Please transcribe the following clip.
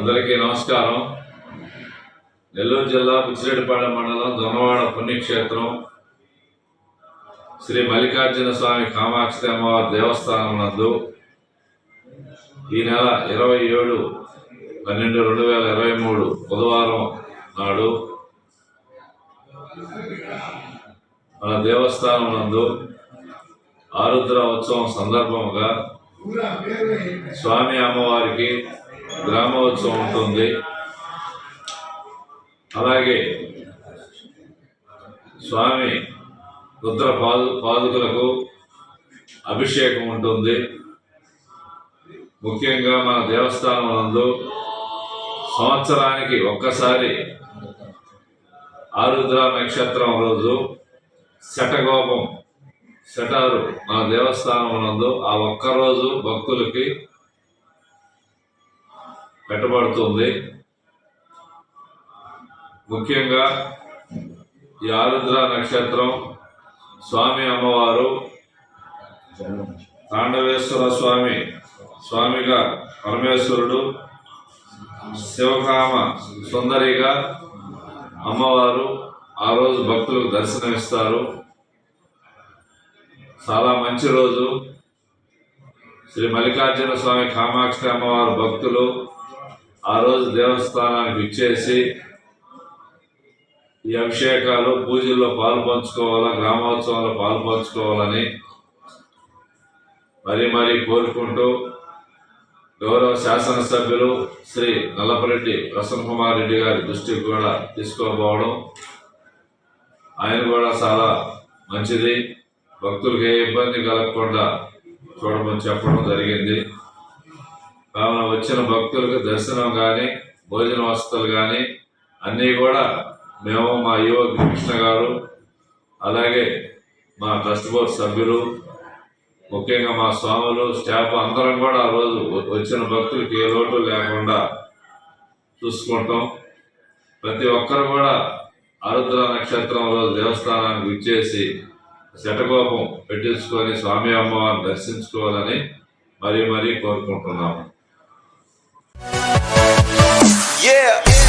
అందరికీ నమస్కారం. నెల్లూరు జిల్లా బుచ్చిరెడ్డిపాళెం మండలం దొనవాడ పుణ్యక్షేత్రం శ్రీ మల్లికార్జున స్వామి కామాక్షి అమ్మవారి దేవస్థానం నందు ఈ నెల 27/12/2023 బుధవారం నాడు మన దేవస్థానం నందు ఆరుద్ర ఉత్సవం సందర్భంగా స్వామి అమ్మవారికి గ్రామోత్సవం ఉంటుంది. అలాగే స్వామి రుద్ర పాదుకులకు అభిషేకం ఉంటుంది. ముఖ్యంగా మన దేవస్థానం నందు సంవత్సరానికి ఒక్కసారి ఆరుద్ర నక్షత్రం రోజు శటగోపం శటారు మన దేవస్థానం నందు ఆ ఒక్కరోజు భక్తులకి పెట్టబడుతుంది. ముఖ్యంగా ఈ ఆరుద్ర నక్షత్రం స్వామి అమ్మవారు తాండవేశ్వర స్వామిగా పరమేశ్వరుడు, శివకామ సుందరిగా అమ్మవారు ఆ రోజు భక్తులకు దర్శనమిస్తారు. చాలా మంచి రోజు. శ్రీ మల్లికార్జున స్వామి కామాక్షి అమ్మవారు భక్తులు ఆ రోజు దేవస్థానానికి ఇచ్చేసి ఈ అభిషేకాలు పూజల్లో పాల్పంచుకోవాలా, గ్రామోత్సవంలో పాల్పంచుకోవాలని మరీ కోరుకుంటూ గౌరవ శాసనసభ్యులు శ్రీ నల్లపరెడ్డి ప్రసన్న కుమార్ రెడ్డి గారి దృష్టికి కూడా తీసుకోబోవడం ఆయన కూడా చాలా మంచిది. భక్తులకు ఏ ఇబ్బంది కలగకుండా చూడమని చెప్పడం జరిగింది. కావున వచ్చిన భక్తులకు దర్శనం కానీ భోజన వసతులు కానీ అన్నీ కూడా మేము, మా యువ కృష్ణ గారు, అలాగే మా ట్రస్ట్ బోర్డు సభ్యులు, ముఖ్యంగా మా స్వాములు, స్టాఫ్ అందరం కూడా ఆ రోజు వచ్చిన భక్తులకి ఏ లోటు లేకుండా చూసుకుంటాం. ప్రతి ఒక్కరు కూడా ఆరుద్ర నక్షత్రం రోజు దేవస్థానానికి విచ్చేసి శటకోపం పెట్టించుకొని స్వామి అమ్మవారిని దర్శించుకోవాలని మరీ కోరుకుంటున్నాము. Yeah.